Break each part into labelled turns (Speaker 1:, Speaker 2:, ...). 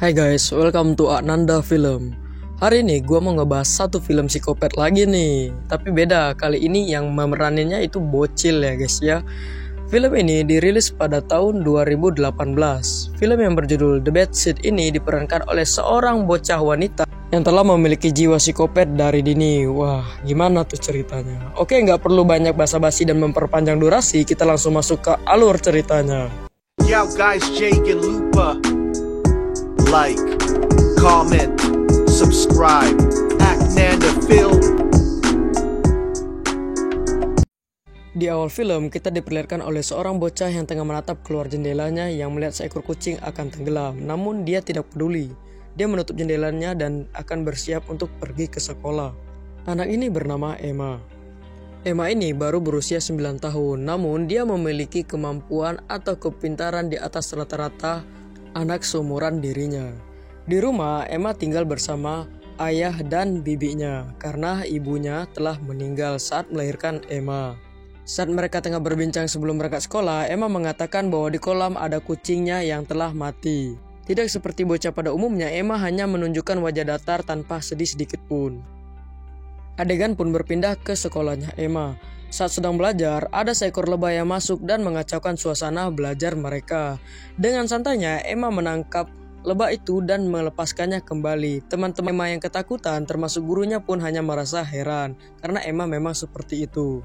Speaker 1: Hai guys, welcome to Ananda Film. Hari ini gue mau ngebahas satu film psikopat lagi nih. Tapi beda, kali ini yang memeraninnya itu bocil ya guys ya. Film ini dirilis pada tahun 2018. Film yang berjudul The Bad Seed ini diperankan oleh seorang bocah wanita yang telah memiliki jiwa psikopat dari dini. Wah, gimana tuh ceritanya? Oke, nggak perlu banyak basa-basi dan memperpanjang durasi, kita langsung masuk ke alur ceritanya.
Speaker 2: Yo guys, Jake and Lupa. Like, comment, subscribe, Ananda Film.
Speaker 1: Di awal film, kita diperlihatkan oleh seorang bocah yang tengah menatap keluar jendelanya yang melihat seekor kucing akan tenggelam. Namun dia tidak peduli. Dia menutup jendelanya dan akan bersiap untuk pergi ke sekolah. Anak ini bernama Emma. Emma ini baru berusia 9 tahun, namun dia memiliki kemampuan atau kepintaran di atas rata-rata anak seumuran dirinya. Di rumah, Emma tinggal bersama ayah dan bibinya karena ibunya telah meninggal saat melahirkan Emma. Saat mereka tengah berbincang sebelum berangkat sekolah, Emma mengatakan bahwa di kolam ada kucingnya yang telah mati. Tidak seperti bocah pada umumnya, Emma hanya menunjukkan wajah datar tanpa sedih sedikit pun. Adegan pun berpindah ke sekolahnya Emma. Saat sedang belajar, ada seekor lebah yang masuk dan mengacaukan suasana belajar mereka. Dengan santainya, Emma menangkap lebah itu dan melepaskannya kembali. Teman-teman Emma yang ketakutan, termasuk gurunya pun hanya merasa heran, karena Emma memang seperti itu.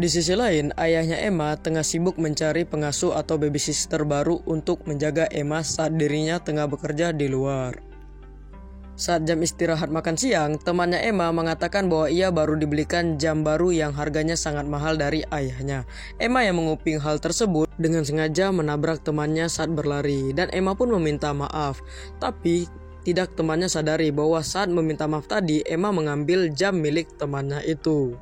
Speaker 1: Di sisi lain, ayahnya Emma tengah sibuk mencari pengasuh atau babysitter baru untuk menjaga Emma saat dirinya tengah bekerja di luar. Saat jam istirahat makan siang, temannya Emma mengatakan bahwa ia baru dibelikan jam baru yang harganya sangat mahal dari ayahnya. Emma yang menguping hal tersebut dengan sengaja menabrak temannya saat berlari, dan Emma pun meminta maaf. Tapi tidak temannya sadari bahwa saat meminta maaf tadi, Emma mengambil jam milik temannya itu.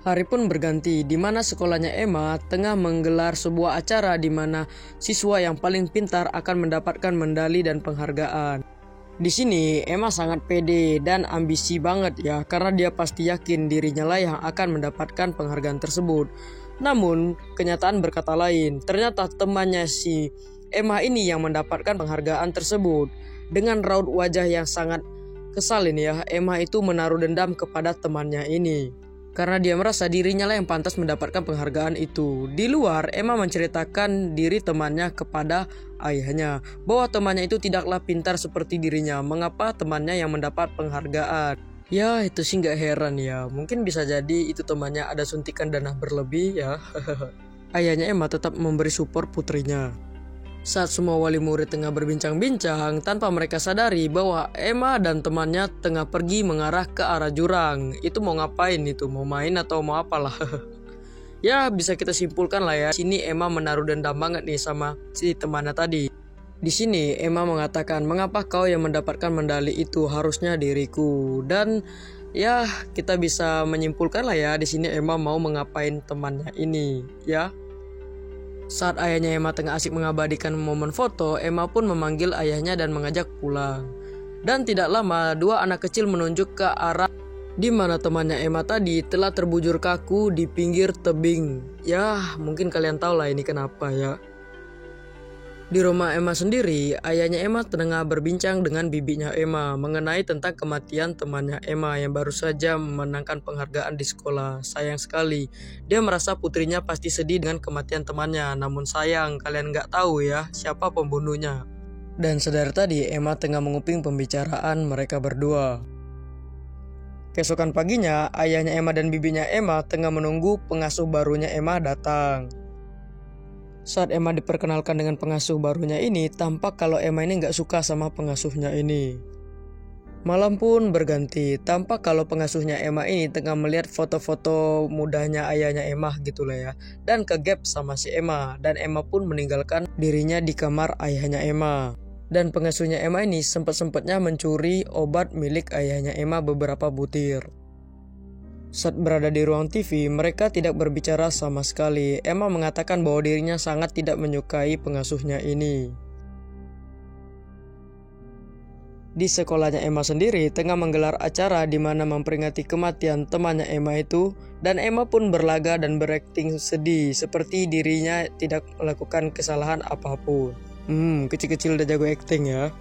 Speaker 1: Hari pun berganti, di mana sekolahnya Emma tengah menggelar sebuah acara di mana siswa yang paling pintar akan mendapatkan medali dan penghargaan. Di sini Emma sangat pede dan ambisi banget ya, karena dia pasti yakin dirinya lah yang akan mendapatkan penghargaan tersebut. Namun kenyataan berkata lain, ternyata temannya si Emma ini yang mendapatkan penghargaan tersebut. Dengan raut wajah yang sangat kesal ini ya, Emma itu menaruh dendam kepada temannya ini. Karena dia merasa dirinya lah yang pantas mendapatkan penghargaan itu. Di luar, Emma menceritakan diri temannya kepada ayahnya bahwa temannya itu tidaklah pintar seperti dirinya. Mengapa temannya yang mendapat penghargaan? Ya, itu sih gak heran ya. Mungkin bisa jadi itu temannya ada suntikan dana berlebih ya. Ayahnya Emma tetap memberi support putrinya. Saat semua wali murid tengah berbincang-bincang, tanpa mereka sadari bahwa Emma dan temannya tengah pergi mengarah ke arah jurang. Itu mau ngapain itu? Mau main atau mau apalah? Ya, bisa kita simpulkan lah ya. Sini Emma menaruh dendam banget nih sama si temannya tadi. Di sini Emma mengatakan, "Mengapa kau yang mendapatkan medali itu? Harusnya diriku." Dan ya, kita bisa menyimpulkan lah ya. Di sini Emma mau mengapain temannya ini, ya. Saat ayahnya Emma tengah asik mengabadikan momen foto, Emma pun memanggil ayahnya dan mengajak pulang. Dan tidak lama, dua anak kecil menunjuk ke arah di mana temannya Emma tadi telah terbujur kaku di pinggir tebing. Ya, mungkin kalian tahu lah ini kenapa ya. Di rumah Emma sendiri, ayahnya Emma tengah berbincang dengan bibinya Emma mengenai tentang kematian temannya Emma yang baru saja memenangkan penghargaan di sekolah. Sayang sekali, dia merasa putrinya pasti sedih dengan kematian temannya. Namun sayang, kalian nggak tahu ya siapa pembunuhnya. Dan sedari tadi, Emma tengah menguping pembicaraan mereka berdua. Keesokan paginya, ayahnya Emma dan bibinya Emma tengah menunggu pengasuh barunya Emma datang. Saat Emma diperkenalkan dengan pengasuh barunya ini, tampak kalau Emma ini gak suka sama pengasuhnya ini. Malam pun berganti, tampak kalau pengasuhnya Emma ini tengah melihat foto-foto mudanya ayahnya Emma gitu lah ya. Dan kegap sama si Emma, dan Emma pun meninggalkan dirinya di kamar ayahnya Emma. Dan pengasuhnya Emma ini sempat-sempatnya mencuri obat milik ayahnya Emma beberapa butir. Saat berada di ruang TV, mereka tidak berbicara sama sekali. Emma mengatakan bahwa dirinya sangat tidak menyukai pengasuhnya ini. Di sekolahnya Emma sendiri tengah menggelar acara di mana memperingati kematian temannya Emma itu, dan Emma pun berlaga dan berakting sedih seperti dirinya tidak melakukan kesalahan apapun. Kecil-kecil udah jago acting ya.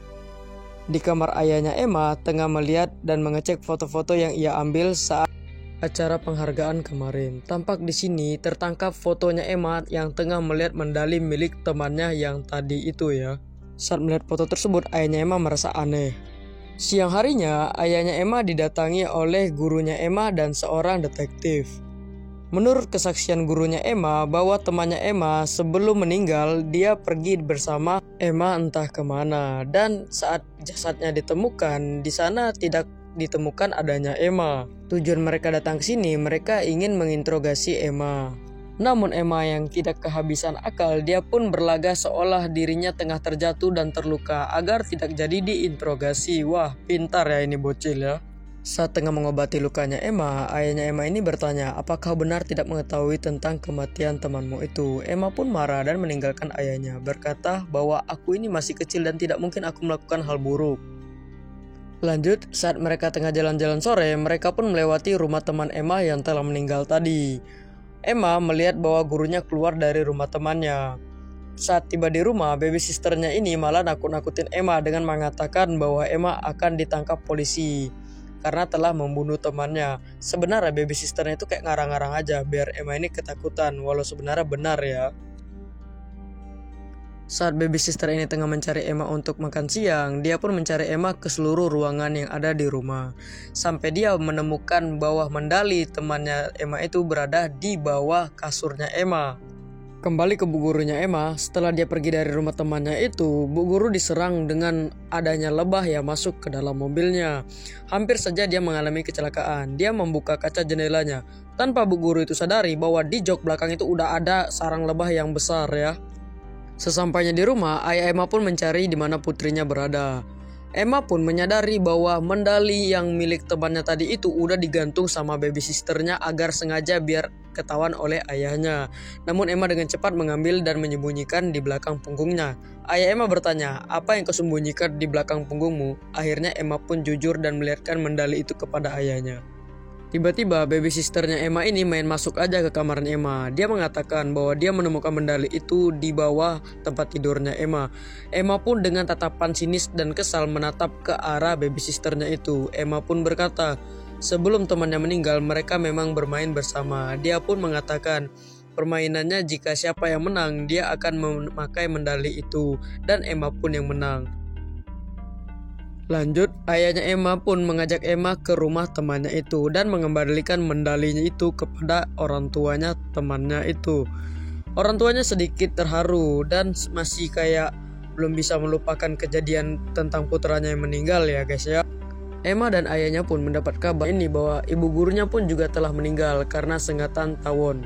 Speaker 1: Di kamar ayahnya Emma tengah melihat dan mengecek foto-foto yang ia ambil saat acara penghargaan kemarin. Tampak di sini tertangkap fotonya Emma yang tengah melihat medali milik temannya yang tadi itu ya. Saat melihat foto tersebut, ayahnya Emma merasa aneh. Siang harinya, ayahnya Emma didatangi oleh gurunya Emma dan seorang detektif. Menurut kesaksian gurunya Emma bahwa temannya Emma sebelum meninggal dia pergi bersama Emma entah kemana, dan saat jasadnya ditemukan di sana tidak ditemukan adanya Emma. Tujuan mereka datang ke sini, mereka ingin menginterogasi Emma. Namun Emma yang tidak kehabisan akal, dia pun berlagak seolah dirinya tengah terjatuh dan terluka agar tidak jadi diinterogasi. Wah, pintar ya ini bocil ya. Saat tengah mengobati lukanya Emma, ayahnya Emma ini bertanya, apakah benar tidak mengetahui tentang kematian temanmu itu? Emma pun marah dan meninggalkan ayahnya, berkata bahwa aku ini masih kecil dan tidak mungkin aku melakukan hal buruk. Lanjut, saat mereka tengah jalan-jalan sore, mereka pun melewati rumah teman Emma yang telah meninggal tadi. Emma melihat bahwa gurunya keluar dari rumah temannya. Saat tiba di rumah, baby sisternya ini malah nakut-nakutin Emma dengan mengatakan bahwa Emma akan ditangkap polisi karena telah membunuh temannya. Sebenarnya baby sisternya itu kayak ngarang-ngarang aja biar Emma ini ketakutan, walau sebenarnya benar ya. Saat baby sister ini tengah mencari Emma untuk makan siang, dia pun mencari Emma ke seluruh ruangan yang ada di rumah. Sampai dia menemukan bahwa medali temannya Emma itu berada di bawah kasurnya Emma. Kembali ke bu gurunya Emma, setelah dia pergi dari rumah temannya itu, bu guru diserang dengan adanya lebah yang masuk ke dalam mobilnya. Hampir saja dia mengalami kecelakaan. Dia membuka kaca jendelanya. Tanpa bu guru itu sadari bahwa di jok belakang itu udah ada sarang lebah yang besar ya. Sesampainya di rumah, ayah Emma pun mencari di mana putrinya berada. Emma pun menyadari bahwa medali yang milik temannya tadi itu udah digantung sama baby sisternya agar sengaja biar ketahuan oleh ayahnya. Namun Emma dengan cepat mengambil dan menyembunyikan di belakang punggungnya. Ayah Emma bertanya, apa yang kau sembunyikan di belakang punggungmu? Akhirnya Emma pun jujur dan melihatkan medali itu kepada ayahnya. Tiba-tiba baby sisternya Emma ini main masuk aja ke kamarnya Emma. Dia mengatakan bahwa dia menemukan medali itu di bawah tempat tidurnya Emma. Emma pun dengan tatapan sinis dan kesal menatap ke arah baby sisternya itu. Emma pun berkata, sebelum temannya meninggal mereka memang bermain bersama. Dia pun mengatakan permainannya jika siapa yang menang dia akan memakai medali itu, dan Emma pun yang menang. Lanjut, ayahnya Emma pun mengajak Emma ke rumah temannya itu dan mengembalikan medalinya itu kepada orang tuanya temannya itu. Orang tuanya sedikit terharu dan masih kayak belum bisa melupakan kejadian tentang putranya yang meninggal ya guys ya. Emma dan ayahnya pun mendapat kabar ini bahwa ibu gurunya pun juga telah meninggal karena sengatan tawon.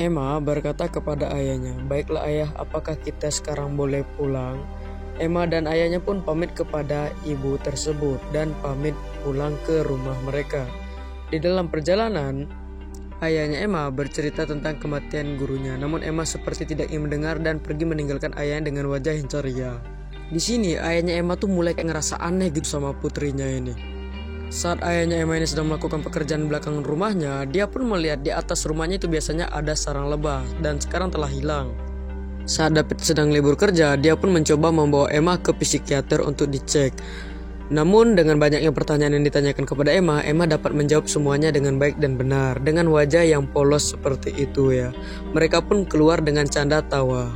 Speaker 1: Emma berkata kepada ayahnya, baiklah ayah, apakah kita sekarang boleh pulang? Emma dan ayahnya pun pamit kepada ibu tersebut dan pamit pulang ke rumah mereka. Di dalam perjalanan, ayahnya Emma bercerita tentang kematian gurunya. Namun Emma seperti tidak ingin mendengar dan pergi meninggalkan ayahnya dengan wajah yang ceria. Di sini ayahnya Emma tuh mulai kayak ngerasa aneh gitu sama putrinya ini. Saat ayahnya Emma ini sedang melakukan pekerjaan belakang rumahnya, dia pun melihat di atas rumahnya itu biasanya ada sarang lebah dan sekarang telah hilang. Saat David sedang libur kerja, dia pun mencoba membawa Emma ke psikiater untuk dicek. Namun dengan banyaknya pertanyaan yang ditanyakan kepada Emma, Emma dapat menjawab semuanya dengan baik dan benar, dengan wajah yang polos seperti itu ya. Mereka pun keluar dengan canda tawa.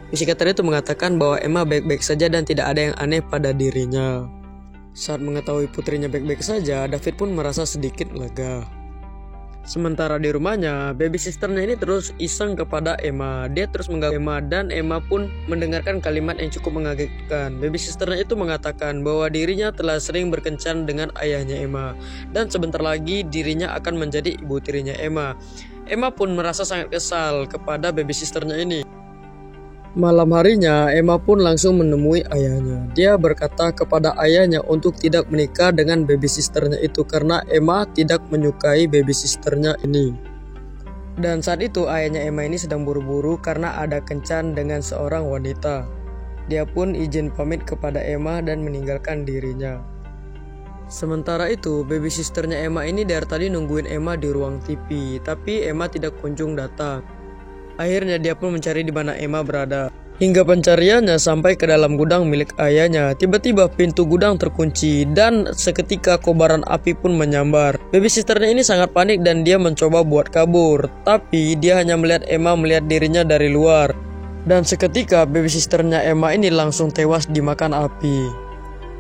Speaker 1: Psikiater itu mengatakan bahwa Emma baik-baik saja dan tidak ada yang aneh pada dirinya. Saat mengetahui putrinya baik-baik saja, David pun merasa sedikit lega. Sementara di rumahnya, baby sisternya ini terus iseng kepada Emma. Dia terus mengganggu Emma dan Emma pun mendengarkan kalimat yang cukup mengagetkan. Baby sisternya itu mengatakan bahwa dirinya telah sering berkencan dengan ayahnya Emma dan sebentar lagi dirinya akan menjadi ibu tirinya Emma. Emma pun merasa sangat kesal kepada baby sisternya ini. Malam harinya, Emma pun langsung menemui ayahnya. Dia berkata kepada ayahnya untuk tidak menikah dengan baby sisternya itu karena Emma tidak menyukai baby sisternya ini. Dan saat itu ayahnya Emma ini sedang buru-buru karena ada kencan dengan seorang wanita. Dia pun izin pamit kepada Emma dan meninggalkan dirinya. Sementara itu, baby sisternya Emma ini dari tadi nungguin Emma di ruang TV, tapi Emma tidak kunjung datang. Akhirnya dia pun mencari di mana Emma berada. Hingga pencariannya sampai ke dalam gudang milik ayahnya. Tiba-tiba pintu gudang terkunci dan seketika kobaran api pun menyambar. Babysisternya ini sangat panik dan dia mencoba buat kabur. Tapi dia hanya melihat Emma melihat dirinya dari luar. Dan seketika babysisternya Emma ini langsung tewas dimakan api.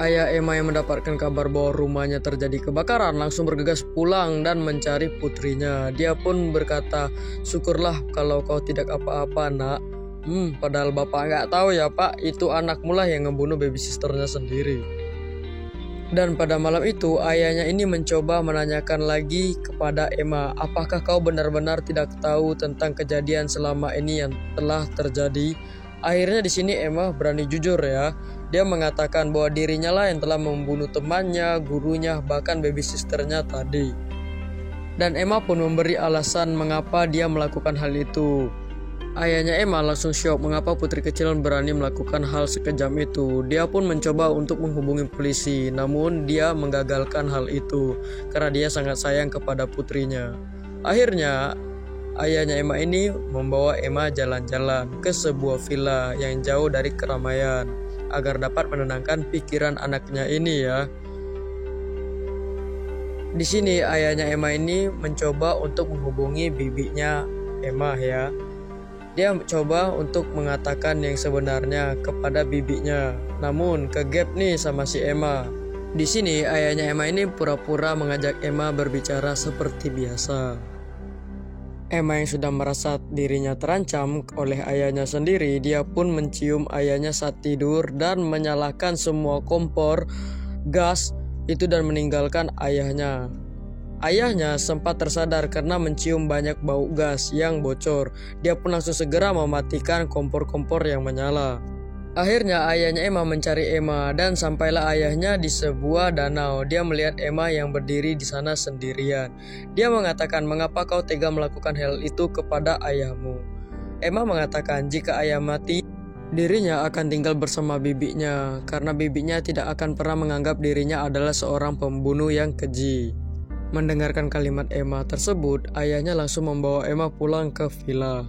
Speaker 1: Ayah Emma yang mendapatkan kabar bahwa rumahnya terjadi kebakaran langsung bergegas pulang dan mencari putrinya. Dia pun berkata, "Syukurlah kalau kau tidak apa-apa, nak." Padahal bapak nggak tahu ya pak, itu anakmu lah yang ngebunuh babysisternya sendiri. Dan pada malam itu ayahnya ini mencoba menanyakan lagi kepada Emma, apakah kau benar-benar tidak tahu tentang kejadian selama ini yang telah terjadi? Akhirnya di sini Emma berani jujur ya. Dia mengatakan bahwa dirinya lah yang telah membunuh temannya, gurunya, bahkan babysisternya tadi. Dan Emma pun memberi alasan mengapa dia melakukan hal itu. Ayahnya Emma langsung syok mengapa putri kecil berani melakukan hal sekejam itu. Dia pun mencoba untuk menghubungi polisi, namun dia menggagalkan hal itu karena dia sangat sayang kepada putrinya. Akhirnya ayahnya Emma ini membawa Emma jalan-jalan ke sebuah villa yang jauh dari keramaian agar dapat menenangkan pikiran anaknya ini ya. Di sini ayahnya Emma ini mencoba untuk menghubungi bibinya Emma ya. Dia coba untuk mengatakan yang sebenarnya kepada bibinya, namun kegap nih sama si Emma. Di sini ayahnya Emma ini pura-pura mengajak Emma berbicara seperti biasa. Emma yang sudah merasa dirinya terancam oleh ayahnya sendiri, dia pun mencium ayahnya saat tidur dan menyalakan semua kompor gas itu dan meninggalkan ayahnya. Ayahnya sempat tersadar karena mencium banyak bau gas yang bocor. Dia pun langsung segera mematikan kompor-kompor yang menyala. Akhirnya ayahnya Emma mencari Emma dan sampailah ayahnya di sebuah danau. Dia melihat Emma yang berdiri di sana sendirian. Dia mengatakan, "Mengapa kau tega melakukan hal itu kepada ayahmu?" Emma mengatakan jika ayah mati, dirinya akan tinggal bersama bibinya karena bibinya tidak akan pernah menganggap dirinya adalah seorang pembunuh yang keji. Mendengarkan kalimat Emma tersebut, ayahnya langsung membawa Emma pulang ke villa.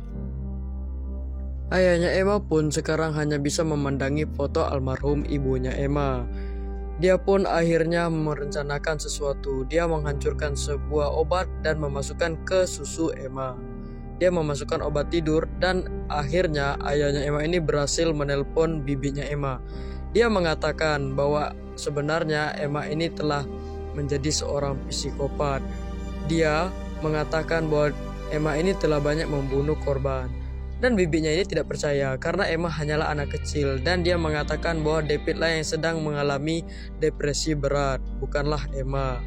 Speaker 1: Ayahnya Emma pun sekarang hanya bisa memandangi foto almarhum ibunya Emma. Dia pun akhirnya merencanakan sesuatu. Dia menghancurkan sebuah obat dan memasukkan ke susu Emma. Dia memasukkan obat tidur dan akhirnya ayahnya Emma ini berhasil menelpon bibinya Emma. Dia mengatakan bahwa sebenarnya Emma ini telah menjadi seorang psikopat. Dia mengatakan bahwa Emma ini telah banyak membunuh korban. Dan bibinya ini tidak percaya karena Emma hanyalah anak kecil dan dia mengatakan bahwa David lah yang sedang mengalami depresi berat, bukanlah Emma.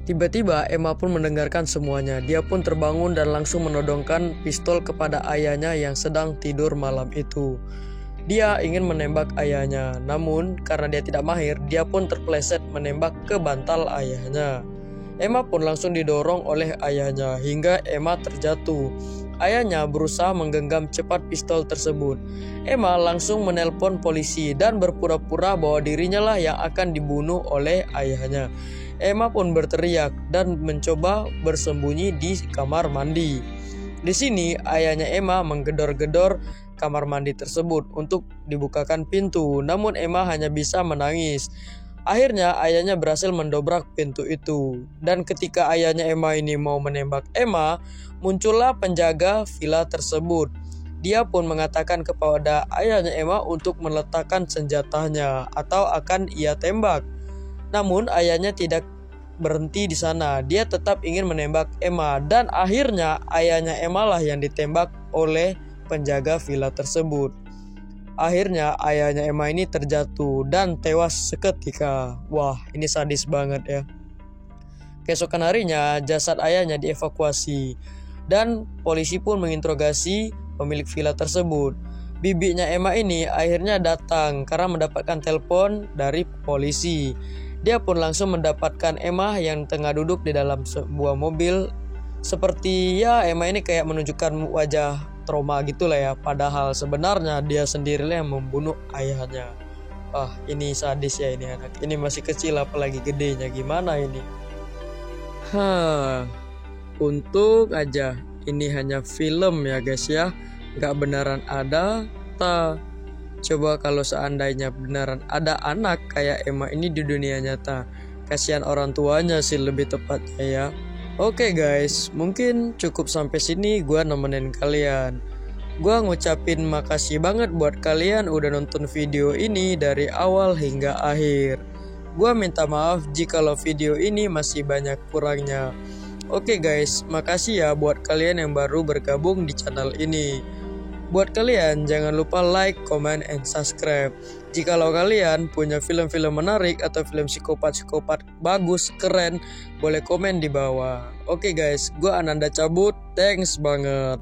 Speaker 1: Tiba-tiba Emma pun mendengarkan semuanya. Dia pun terbangun dan langsung menodongkan pistol kepada ayahnya yang sedang tidur malam itu. Dia ingin menembak ayahnya, namun karena dia tidak mahir, dia pun terpeleset menembak ke bantal ayahnya. Emma pun langsung didorong oleh ayahnya hingga Emma terjatuh. Ayahnya berusaha menggenggam cepat pistol tersebut. Emma langsung menelpon polisi dan berpura-pura bahwa dirinya lah yang akan dibunuh oleh ayahnya. Emma pun berteriak dan mencoba bersembunyi di kamar mandi. Di sini ayahnya Emma menggedor-gedor kamar mandi tersebut untuk dibukakan pintu, namun Emma hanya bisa menangis. Akhirnya ayahnya berhasil mendobrak pintu itu. Dan ketika ayahnya Emma ini mau menembak Emma, muncullah penjaga villa tersebut. Dia pun mengatakan kepada ayahnya Emma untuk meletakkan senjatanya atau akan ia tembak. Namun ayahnya tidak berhenti di sana. Dia tetap ingin menembak Emma dan akhirnya ayahnya Emma lah yang ditembak oleh penjaga villa tersebut. Akhirnya ayahnya Emma ini terjatuh dan tewas seketika. Wah, ini sadis banget ya. Keesokan harinya jasad ayahnya dievakuasi dan polisi pun menginterogasi pemilik villa tersebut. Bibinya Emma ini akhirnya datang karena mendapatkan telepon dari polisi. Dia pun langsung mendapatkan Emma yang tengah duduk di dalam sebuah mobil. Seperti ya Emma ini kayak menunjukkan wajah trauma gitulah ya. Padahal sebenarnya dia sendirilah yang membunuh ayahnya. Ini sadis ya ini anak. Ini masih kecil apalagi gedenya, gimana ini? Untuk aja ini hanya film ya guys ya. Gak beneran ada, ta. Coba kalau seandainya beneran ada anak kayak Emma ini di dunia nyata. Kasihan orang tuanya sih lebih tepatnya ya. Oke guys, mungkin cukup sampai sini gua nemenin kalian. Gua ngucapin makasih banget buat kalian udah nonton video ini dari awal hingga akhir. Gua minta maaf jikalau video ini masih banyak kurangnya. Oke guys, makasih ya buat kalian yang baru bergabung di channel ini. Buat kalian jangan lupa like, comment, and subscribe. Jikalau kalian punya film-film menarik atau film psikopat-psikopat bagus, keren, boleh komen di bawah. Oke guys, gua Ananda cabut. Thanks banget.